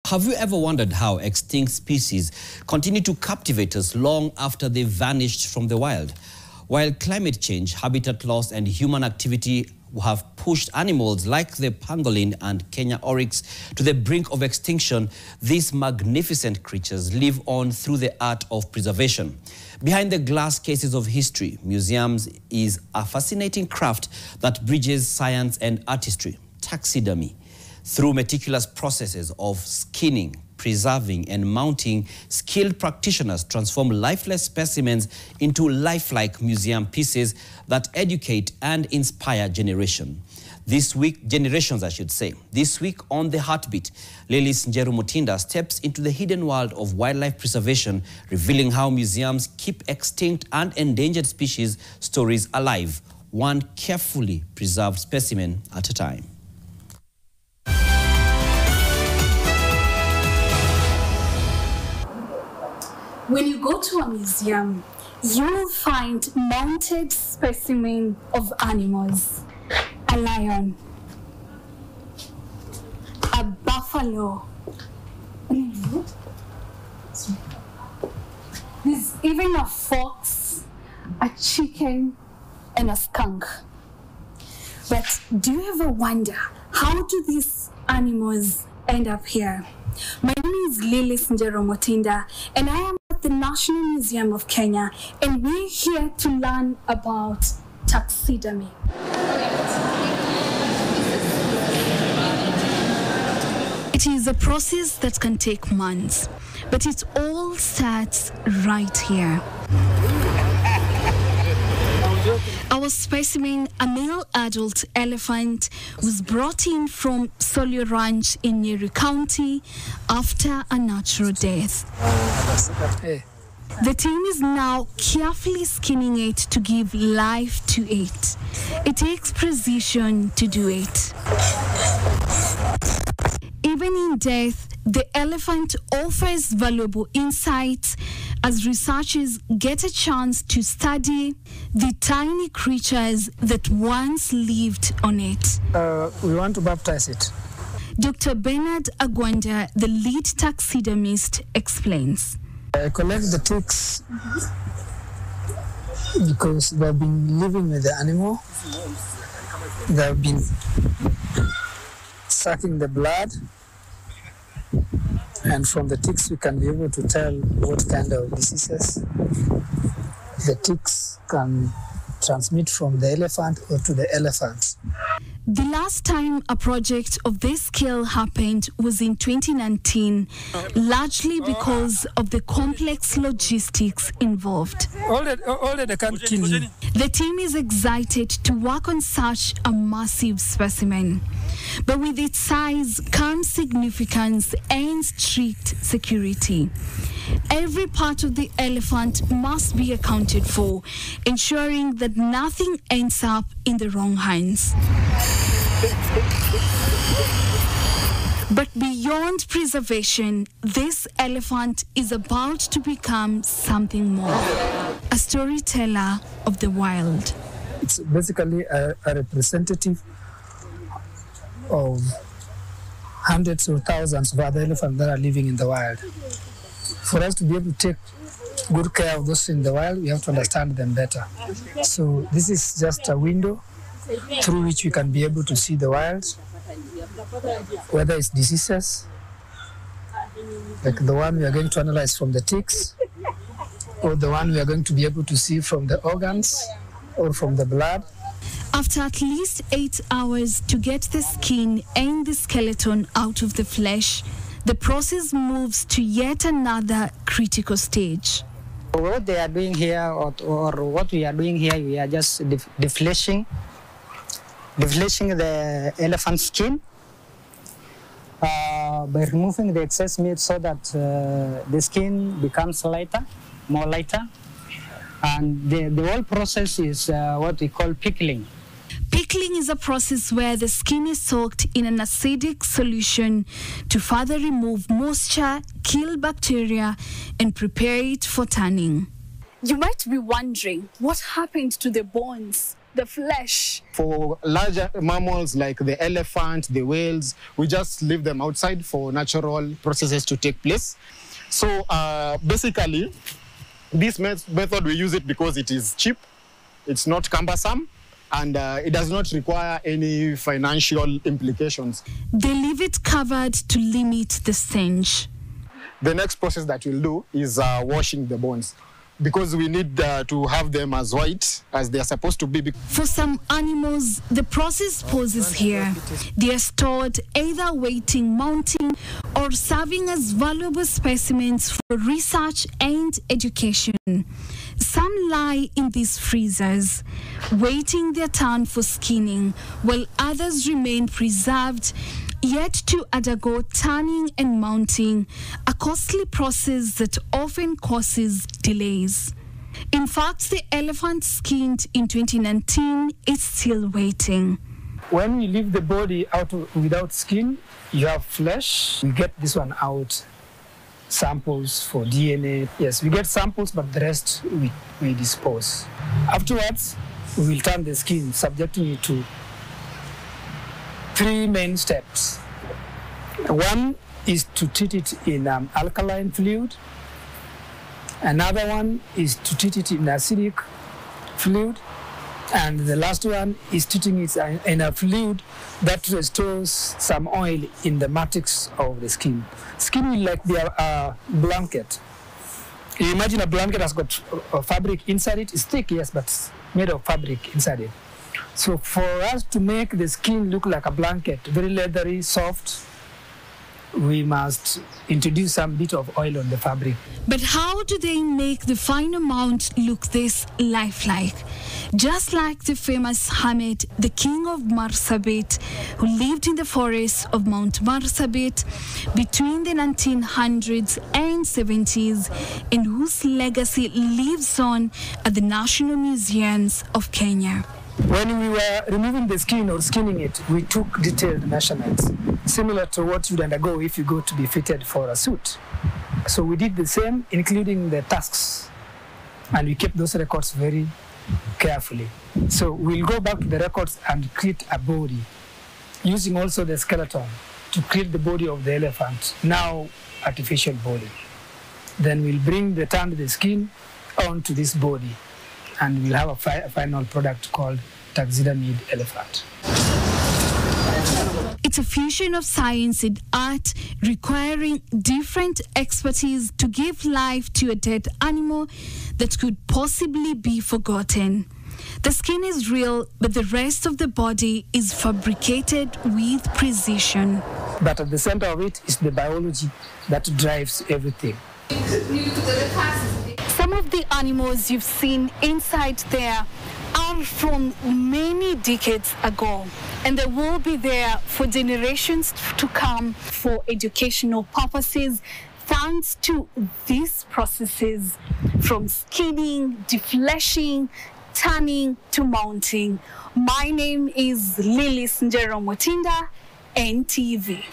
Have you ever wondered how extinct species continue to captivate us long after they vanished from the wild? While climate change, habitat loss, and human activity have pushed animals like the pangolin and Kenya oryx to the brink of extinction, these magnificent creatures live on through the art of preservation. Behind the glass cases of history, museums is a fascinating craft that bridges science and artistry, taxidermy. Through meticulous processes of skinning, preserving, and mounting, skilled practitioners transform lifeless specimens into lifelike museum pieces that educate and inspire generations, This week on The Heartbeat, Lilis Njeru-Mutinda steps into the hidden world of wildlife preservation, revealing how museums keep extinct and endangered species stories alive, one carefully preserved specimen at a time. When you go to a museum, you will find mounted specimens of animals. A lion, a buffalo. There's even a fox, a chicken, and a skunk. But do you ever wonder, how do these animals end up here? My name is Lilis Njeru-Mutinda, and I am at the National Museum of Kenya, and we're here to learn about taxidermy. It is a process that can take months, but it all starts right here. Our specimen, a male adult elephant, was brought in from Solio Ranch in Nyeri County after a natural death. The team is now carefully skinning it to give life to it. It takes precision to do it. Even in death, the elephant offers valuable insights as researchers get a chance to study the tiny creatures that once lived on it. We want to baptize it. Dr. Bernard Agwanda, the lead taxidermist, explains. I collect the ticks because they've been living with the animal. They've been sucking the blood. And from the ticks, we can be able to tell what kind of diseases the ticks can transmit from the elephant or to the elephant. The last time a project of this scale happened was in 2019, largely because of the complex logistics involved. All they can't kill you. The team is excited to work on such a massive specimen. But with its size comes significance and strict security. Every part of the elephant must be accounted for, ensuring that nothing ends up in the wrong hands. But beyond preservation, this elephant is about to become something more, a storyteller of the wild. It's basically a representative of hundreds or thousands of other elephants that are living in the wild. For us to be able to take good care of those in the wild, we have to understand them better. So this is just a window through which we can be able to see the wild, whether it's diseases, like the one we are going to analyze from the ticks, or the one we are going to be able to see from the organs or from the blood. After at least 8 hours to get the skin and the skeleton out of the flesh, the process moves to yet another critical stage. What they are doing here, or what we are doing here, we are just defleshing the elephant skin by removing the excess meat so that the skin becomes more lighter. And the whole process is what we call pickling. Pickling is a process where the skin is soaked in an acidic solution to further remove moisture, kill bacteria, and prepare it for tanning. You might be wondering what happened to the bones the flesh. For larger mammals like the elephant, the whales, we just leave them outside for natural processes to take place. So basically, this method, we use it because it is cheap, it's not cumbersome, and it does not require any financial implications. They leave it covered to limit the stench. The next process that we'll do is washing the bones, because we need to have them as white as they are supposed to be. For some animals, the process pauses here. They are stored either waiting, mounting, or serving as valuable specimens for research and education. Some lie in these freezers, waiting their turn for skinning, while others remain preserved, yet to undergo tanning and mounting, a costly process that often causes delays. In fact, the elephant skinned in 2019 is still waiting. When we leave the body out without skin, you have flesh. We get this one out, samples for DNA. Yes, we get samples, but the rest we dispose. Afterwards, we will turn the skin, subjecting it to 3 main steps. One is to treat it in alkaline fluid. Another one is to treat it in acidic fluid. And the last one is treating it in a fluid that restores some oil in the matrix of the skin. Skin will like be a blanket. You imagine a blanket has got a fabric inside it. It's thick, yes, but it's made of fabric inside it. So for us to make the skin look like a blanket, very leathery, soft, we must introduce some bit of oil on the fabric. But how do they make the final mount look this lifelike? Just like the famous hermit, the king of Marsabit, who lived in the forests of Mount Marsabit between the 1900s and 70s, and whose legacy lives on at the National Museums of Kenya. When we were removing the skin or skinning it, we took detailed measurements, similar to what you'd undergo if you go to be fitted for a suit. So we did the same, including the tusks, and we kept those records very carefully. So we'll go back to the records and create a body, using also the skeleton to create the body of the elephant, now artificial body. Then we'll bring the skin onto this body, and we'll have a final product called taxidermy elephant. It's a fusion of science and art, requiring different expertise to give life to a dead animal that could possibly be forgotten. The skin is real, but the rest of the body is fabricated with precision. But at the center of it is the biology that drives everything. Some of the animals you've seen inside there are from many decades ago, and they will be there for generations to come for educational purposes, thanks to these processes from skinning, defleshing, tanning to mounting. My name is Lily Njero Mutinda, NTV.